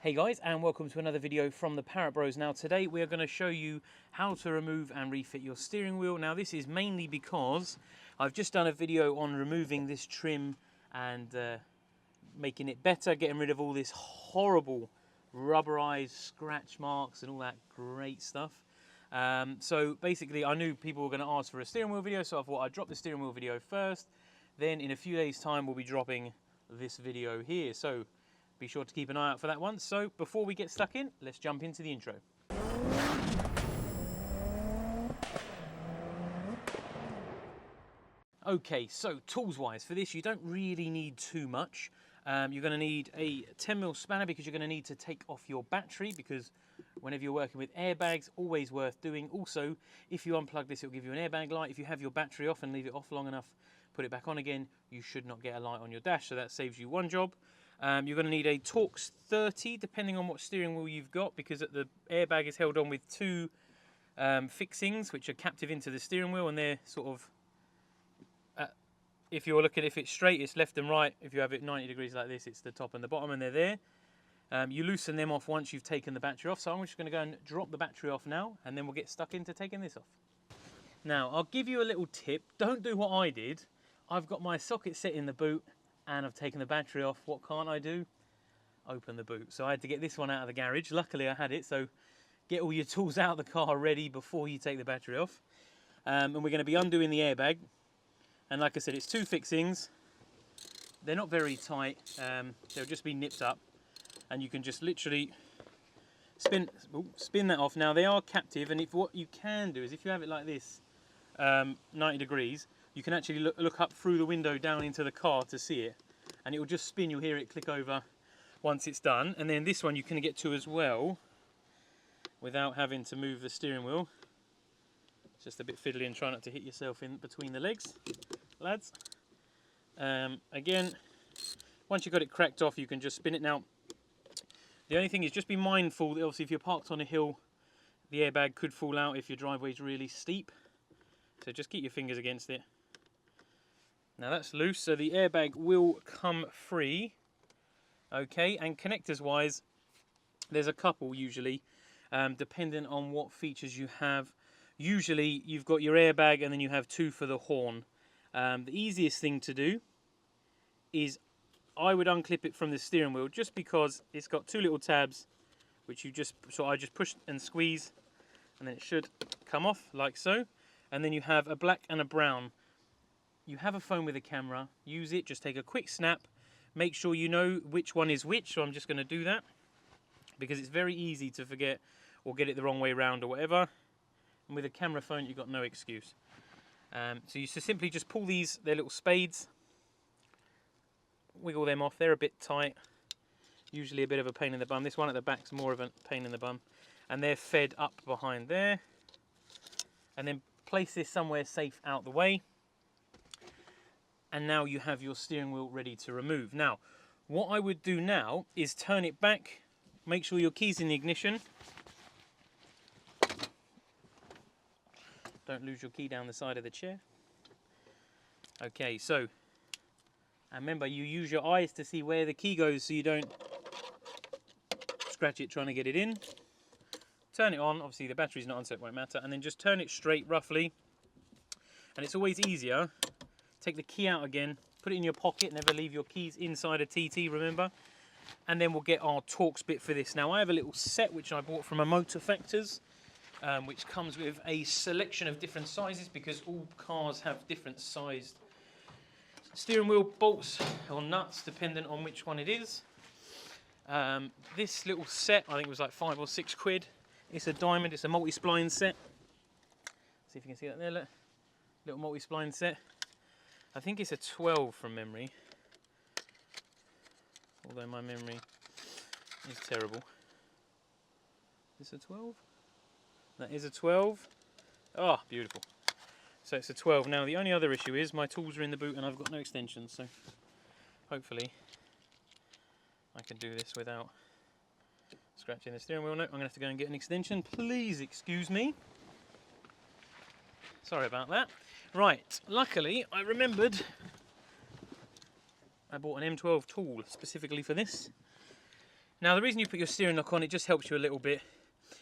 Hey guys, and welcome to another video from the Parrott Bros. Now today we are going to show you how to remove and refit your steering wheel. Now this is mainly because I've just done a video on removing this trim and making it better, getting rid of all this horrible rubberized scratch marks and all that great stuff. So basically I knew people were going to ask for a steering wheel video, so I thought I'd drop the steering wheel video first. Then in a few days time we'll be dropping this video here. So be sure to keep an eye out for that one. So before we get stuck in, let's jump into the intro. Okay, so tools wise for this, you don't really need too much. You're going to need a 10mm spanner because you're going to need to take off your battery, because whenever you're working with airbags, always worth doing. Also, if you unplug this, it'll give you an airbag light. If you have your battery off and leave it off long enough, put it back on again, you should not get a light on your dash, so that saves you one job. You're going to need a Torx 30, depending on what steering wheel you've got, because the airbag is held on with two fixings which are captive into the steering wheel, and they're sort of, if you're looking, if it's straight, it's left and right. If you have it 90 degrees like this, it's the top and the bottom, and they're there. You loosen them off once you've taken the battery off. So I'm just going to go and drop the battery off now, and then we'll get stuck into taking this off. Now, I'll give you a little tip. Don't do what I did. I've got my socket set in the boot, and I've taken the battery off. What can't I do? Open the boot. So I had to get this one out of the garage. Luckily I had it, so get all your tools out of the car ready before you take the battery off. And we're going to be undoing the airbag. And like I said, it's two fixings. They're not very tight. They'll just be nipped up. And you can just literally spin that off. Now they are captive, and what you can do is, if you have it like this, 90 degrees, you can actually look up through the window down into the car to see it, and it will just spin. You'll hear it click over once it's done. And then this one you can get to as well without having to move the steering wheel. It's just a bit fiddly, and try not to hit yourself in between the legs, lads. Again, once you've got it cracked off, you can just spin it. Now the only thing is, just be mindful that obviously if you're parked on a hill, the airbag could fall out if your driveway is really steep, so just keep your fingers against it. Now that's loose, so the airbag will come free. Okay, and connectors wise, there's a couple usually, depending on what features you have. Usually you've got your airbag and then you have two for the horn. The easiest thing to do is, I would unclip it from the steering wheel, just because it's got two little tabs which I just push and squeeze, and then it should come off like so. And then you have a black and a brown. You have a phone with a camera, use it, just take a quick snap, make sure you know which one is which. So I'm just going to do that, because it's very easy to forget or get it the wrong way around or whatever. And with a camera phone, you've got no excuse. So you simply just pull these, they're little spades, wiggle them off. They're a bit tight, usually a bit of a pain in the bum. This one at the back's more of a pain in the bum. And they're fed up behind there. And then place this somewhere safe out the way. And now you have your steering wheel ready to remove. Now, what I would do now is turn it back, make sure your key's in the ignition. Don't lose your key down the side of the chair. Okay, so, and remember, you use your eyes to see where the key goes, so you don't scratch it trying to get it in. Turn it on, obviously the battery's not on, so it won't matter, and then just turn it straight roughly. And it's always easier, take the key out again, put it in your pocket, never leave your keys inside a TT, remember? And then we'll get our Torx bit for this. Now I have a little set which I bought from a Motor Factors, which comes with a selection of different sizes, because all cars have different sized steering wheel bolts or nuts, depending on which one it is. This little set, I think it was like 5 or 6 quid. It's a diamond, it's a multi-spline set. See if you can see that there, look. Little multi-spline set. I think it's a 12 from memory, although my memory is terrible. Is this a 12? That is a 12. Oh, beautiful. So it's a 12. Now the only other issue is my tools are in the boot and I've got no extensions, so hopefully I can do this without scratching the steering wheel. No, I'm going to have to go and get an extension. Please excuse me. Sorry about that. Right, luckily I remembered I bought an M12 tool specifically for this. Now the reason you put your steering lock on, it just helps you a little bit.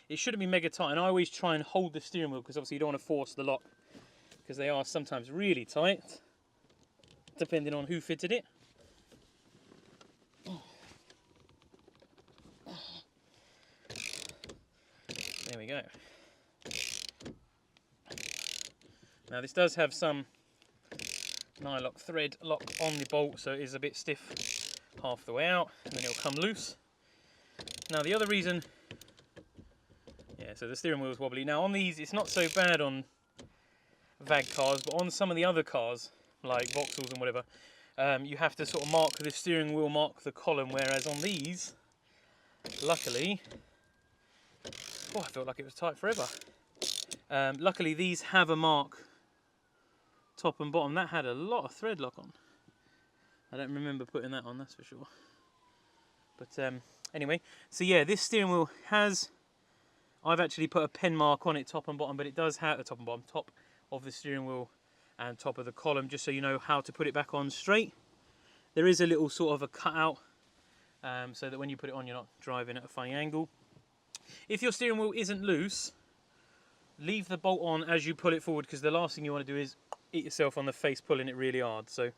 It shouldn't be mega tight, and I always try and hold the steering wheel because obviously you don't want to force the lock because they are sometimes really tight, depending on who fitted it. There we go. Now this does have some nylock thread lock on the bolt, so it is a bit stiff half the way out, and then it'll come loose. Now the other reason, yeah, so the steering wheel is wobbly. Now on these, it's not so bad on VAG cars, but on some of the other cars, like Vauxhalls and whatever, you have to sort of mark the steering wheel, mark the column, whereas on these, luckily, oh, I felt like it was tight forever. Luckily these have a mark top and bottom. That had a lot of thread lock on. I don't remember putting that on, that's for sure. But anyway, so yeah, this steering wheel has, I've actually put a pen mark on it top and bottom, but it does have a top and bottom, top of the steering wheel and top of the column, just so you know how to put it back on straight. There is a little sort of a cutout, so that when you put it on you're not driving at a funny angle. If your steering wheel isn't loose, leave the bolt on as you pull it forward, because the last thing you want to do is eat yourself on the face pulling it really hard. So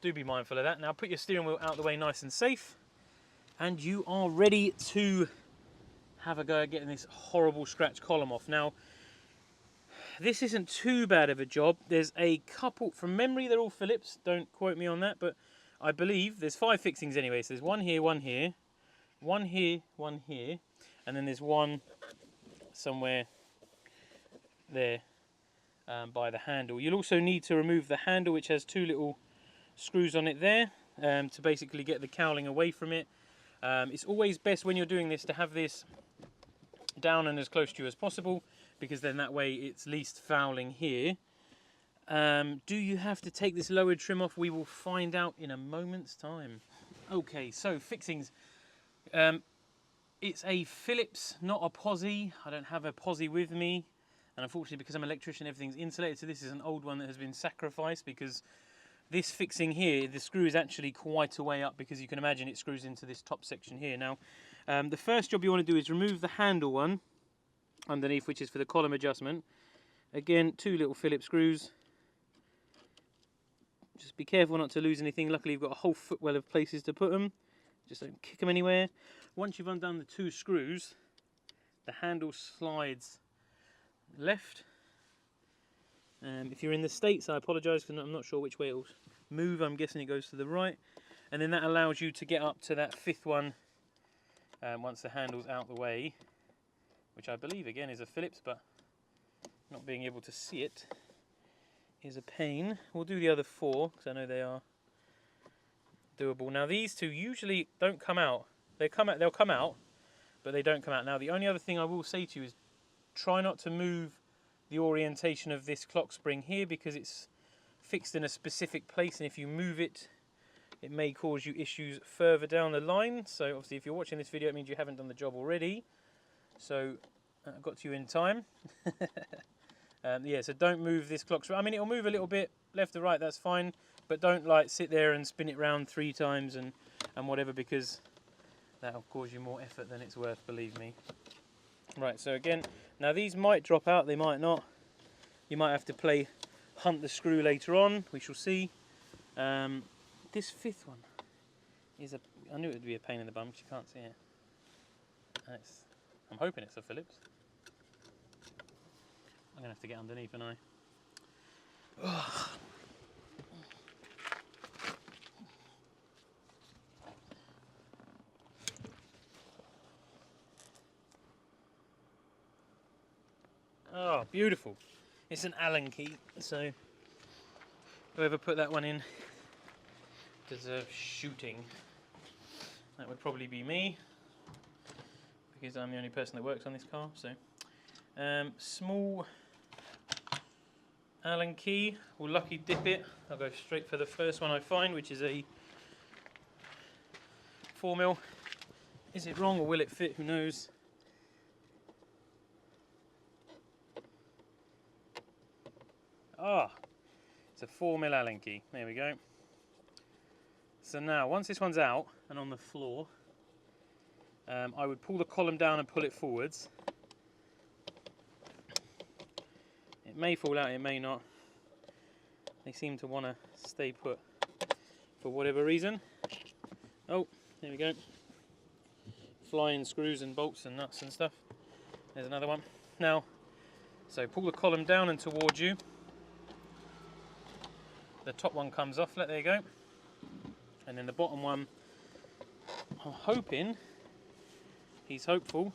do be mindful of that. Now put your steering wheel out of the way nice and safe, and you are ready to have a go at getting this horrible scratch column off. Now this isn't too bad of a job. There's a couple, from memory they're all Phillips, don't quote me on that, but I believe there's 5 fixings anyway. So there's one here, one here, one here, one here, and then there's one somewhere there by the handle. You'll also need to remove the handle, which has 2 little screws on it there, to basically get the cowling away from it. It's always best when you're doing this to have this down and as close to you as possible, because then that way it's least fouling here. Do you have to take this lower trim off? We will find out in a moment's time. Okay, so fixings. It's a Phillips, not a posi. I don't have a posi with me, and unfortunately because I'm an electrician everything's insulated, so this is an old one that has been sacrificed, because this fixing here, the screw is actually quite a way up, because you can imagine it screws into this top section here. Now the first job you want to do is remove the handle one underneath, which is for the column adjustment. Again, 2 little Phillips screws. Just be careful not to lose anything. Luckily you've got a whole footwell of places to put them. Just don't kick them anywhere. Once you've undone the 2 screws, the handle slides left. If you're in the States, I apologise because I'm not sure which way it will move. I'm guessing it goes to the right. And then that allows you to get up to that 5th one once the handle's out the way, which I believe again is a Phillips, but not being able to see it is a pain. We'll do the other 4 because I know they are doable. Now these 2 usually don't come out. They'll come out, but they don't come out. Now the only other thing I will say to you is try not to move the orientation of this clock spring here, because it's fixed in a specific place, and if you move it, it may cause you issues further down the line. So obviously if you're watching this video, it means you haven't done the job already. So I got to you in time. Yeah, so don't move this clock spring. I mean, it'll move a little bit left to right, that's fine, but don't like sit there and spin it round 3 times and whatever, because that'll cause you more effort than it's worth, believe me. Right, so again, now these might drop out, they might not. You might have to hunt the screw later on, we shall see. This 5th one is I knew it would be a pain in the bum because you can't see it. I'm hoping it's a Phillips. I'm going to have to get underneath, and oh, beautiful. It's an Allen key, so whoever put that one in deserves shooting. That would probably be me, because I'm the only person that works on this car. So small Allen key, will lucky dip it. I'll go straight for the first one I find, which is a 4mm. Is it wrong or will it fit? Who knows? Ah, it's a 4mm Allen key. There we go. So now, once this one's out and on the floor, I would pull the column down and pull it forwards. It may fall out, it may not. They seem to want to stay put for whatever reason. Oh, there we go. Flying screws and bolts and nuts and stuff. There's another one. Now, so pull the column down and towards you. The top one comes off, there you go. And then the bottom one, I'm hoping, he's hopeful.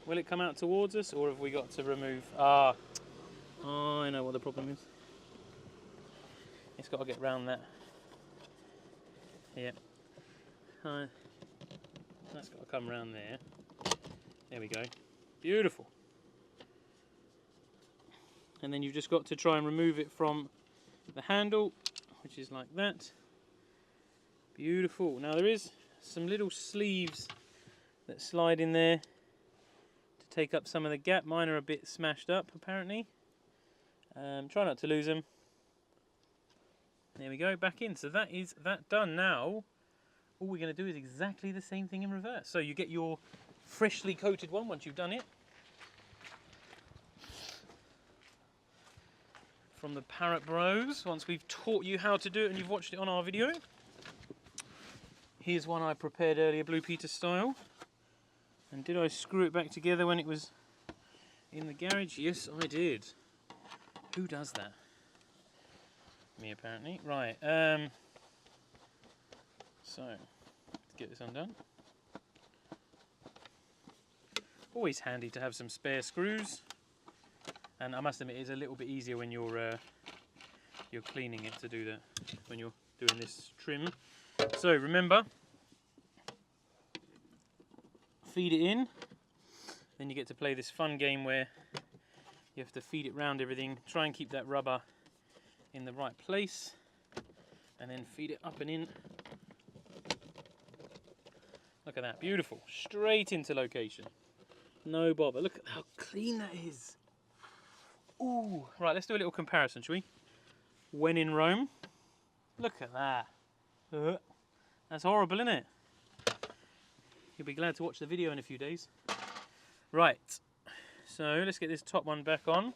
Will it come out towards us, or have we got to remove? Oh, I know what the problem is. It's got to get round that. Yeah. That's got to come round there. There we go. Beautiful. And then you've just got to try and remove it from the handle, which is like that. Beautiful. Now there is some little sleeves that slide in there to take up some of the gap. Mine are a bit smashed up apparently. Try not to lose them. There we go, back in. So that is that done. Now all we're going to do is exactly the same thing in reverse. So you get your freshly coated one once you've done it from the Parrott Bros. Once we've taught you how to do it and you've watched it on our video. Here's one I prepared earlier, Blue Peter style. And did I screw it back together when it was in the garage? Yes, I did. Who does that? Me, apparently. Right. So, let's get this undone. Always handy to have some spare screws. And I must admit, it's a little bit easier when you're cleaning it to do that. When you're doing this trim. So remember, feed it in. Then you get to play this fun game where you have to feed it round everything. Try and keep that rubber in the right place. And then feed it up and in. Look at that, beautiful. Straight into location. No bother. Look at how clean that is. Ooh. Right, let's do a little comparison, shall we? When in Rome. Look at that. That's horrible, isn't it? You'll be glad to watch the video in a few days. Right, so let's get this top one back on.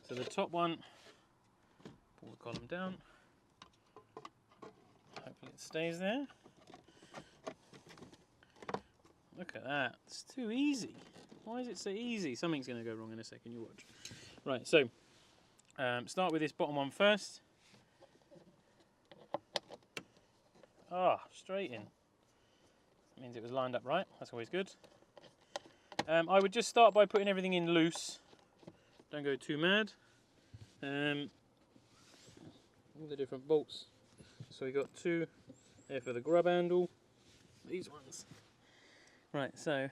So the top one, pull the column down. Hopefully it stays there. Look at that, it's too easy. Why is it so easy? Something's going to go wrong in a second, you watch. Right, so start with this bottom one first. Ah, straight in. That means it was lined up right, that's always good. I would just start by putting everything in loose. Don't go too mad. All the different bolts. So we got two there for the grub handle. These ones. Right, so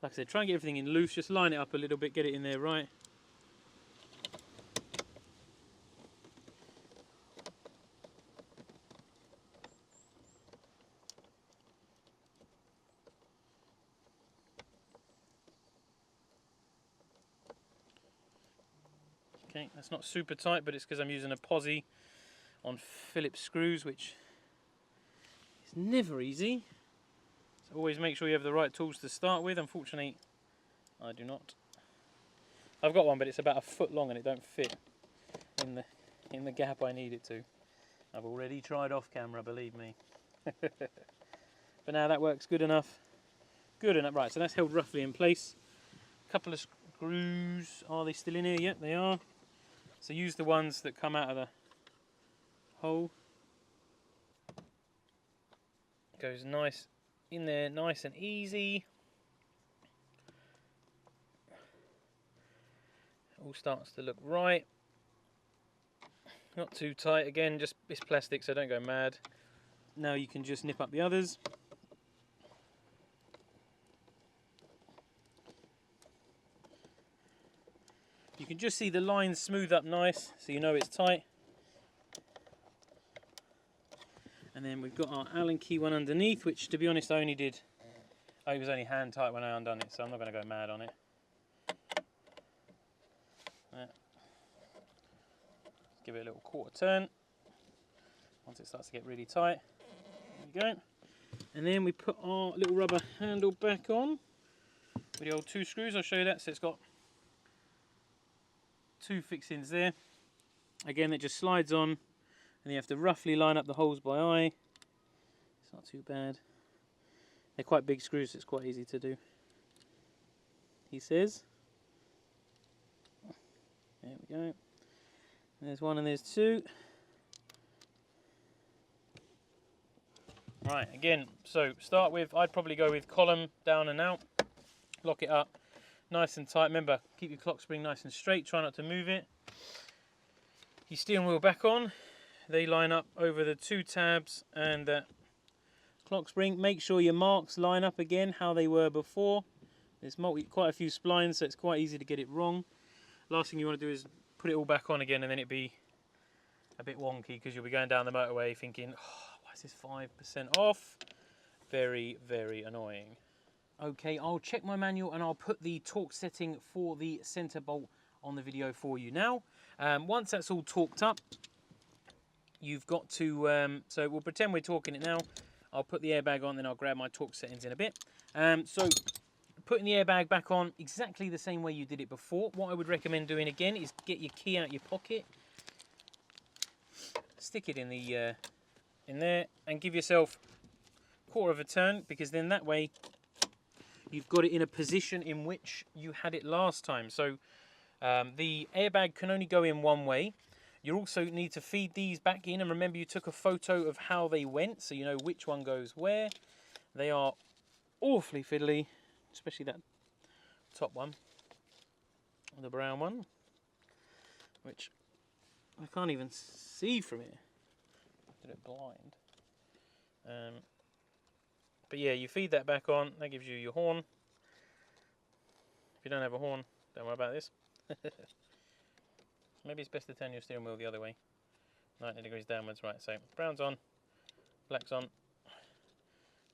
like I said, try and get everything in loose, just line it up a little bit, get it in there right. Okay, that's not super tight, but it's because I'm using a posi on Phillips screws, which is never easy. So always make sure you have the right tools to start with. Unfortunately, I do not. I've got one, but it's about a foot long and it don't fit in the gap I need it to. I've already tried off camera, believe me. But now that works good enough. Good enough. Right, so that's held roughly in place. A couple of screws. Are they still in here? Yep, they are. So use the ones that come out of the hole. Goes nice in there, nice and easy. All starts to look right. Not too tight again, just it's plastic, so don't go mad. Now you can just nip up the others. You can just see the lines smooth up nice, so you know it's tight. And then we've got our Allen key one underneath, which to be honest I only did, it was only hand tight when I undone it, so I'm not going to go mad on it. Give it a little quarter turn. once it starts to get really tight. There we go. And then we put our little rubber handle back on with the old 2 screws. I'll show you that. So it's got 2 fixings there. Again, it just slides on, and you have to roughly line up the holes by eye. It's not too bad. They're quite big screws, so it's quite easy to do, he says. There we go. There's 1 and there's 2. Right, again, so start with, I'd probably go with column down and out. Lock it up nice and tight. Remember, keep your clock spring nice and straight. Try not to move it. Your steering wheel back on. They line up over the 2 tabs and that clock spring. Make sure your marks line up again how they were before. There's quite a few splines, so it's quite easy to get it wrong. Last thing you want to do is put it all back on again and then it'd be a bit wonky because you'll be going down the motorway thinking, oh, why is this 5% off? Very, very annoying. Okay, I'll check my manual and I'll put the torque setting for the centre bolt on the video for you now. Once that's all torqued up, you've got to, so we'll pretend we're torquing it now. I'll put the airbag on, then I'll grab my torque settings in a bit. So putting the airbag back on exactly the same way you did it before. What I would recommend doing again is get your key out your pocket, stick it in the in there, and give yourself a quarter of a turn, because then that way you've got it in a position in which you had it last time. So the airbag can only go in one way. You also need to feed these back in, and remember you took a photo of how they went, so you know which one goes where. They are awfully fiddly, especially that top one, the brown one, which I can't even see from here. I did it blind. But yeah, you feed that back on, that gives you your horn. If you don't have a horn, don't worry about this. Maybe it's best to turn your steering wheel the other way, 90 degrees downwards. Right, so brown's on, black's on.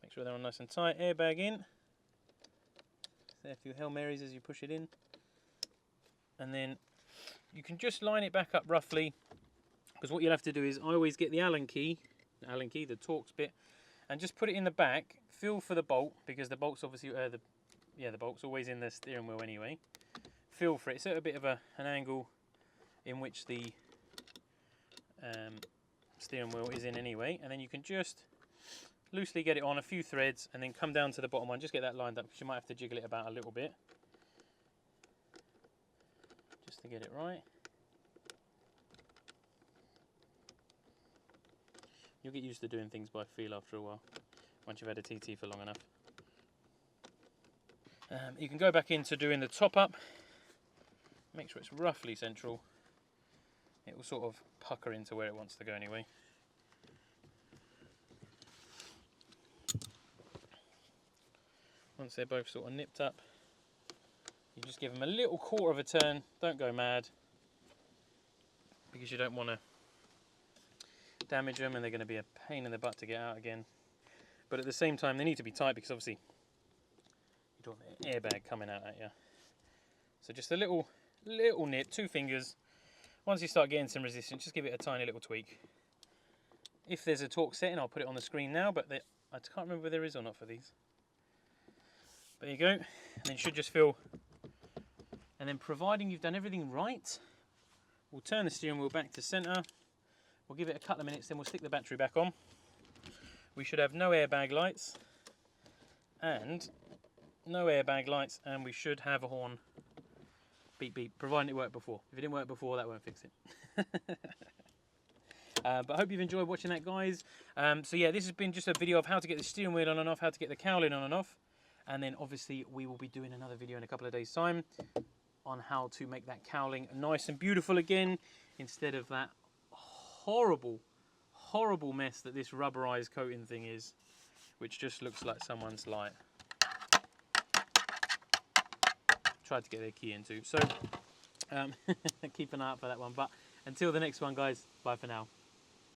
Make sure they're on nice and tight. Airbag in. Say a few Hail Marys as you push it in. And then you can just line it back up roughly, because what you'll have to do is, I always get the Allen key, the Torx bit, and just put it in the back, feel for the bolt, because the bolt's obviously, the bolt's always in the steering wheel anyway. Feel for it, so a bit of an angle in which the steering wheel is in anyway, and then you can just loosely get it on a few threads and then come down to the bottom one. Just get that lined up, because you might have to jiggle it about a little bit just to get it right. You'll get used to doing things by feel after a while, once you've had a TT for long enough. You can go back into doing the top up. Make sure it's roughly central. It will sort of pucker into where it wants to go anyway. Once they're both sort of nipped up, you just give them a little quarter of a turn. Don't go mad, because you don't want to damage them and they're going to be a pain in the butt to get out again. But at the same time, they need to be tight, because obviously you don't want the airbag coming out at you. So just a little nip, 2 fingers. Once you start getting some resistance, just give it a tiny little tweak. If there's a torque setting, I'll put it on the screen now, but I can't remember whether there is or not for these. But there you go, and then you should just feel. And then, providing you've done everything right, we'll turn the steering wheel back to centre. We'll give it a couple of minutes, then we'll stick the battery back on. We should have no airbag lights, and we should have a horn. Beep beep, providing it worked before. If it didn't work before, that won't fix it. But I hope you've enjoyed watching that, guys. So yeah, this has been just a video of how to get the steering wheel on and off, how to get the cowling on and off. And then obviously we will be doing another video in a couple of days' time on how to make that cowling nice and beautiful again, instead of that horrible, horrible mess that this rubberized coating thing is, which just looks like someone's like tried to get their key into. So keep an eye out for that one. But until the next one, guys, bye for now.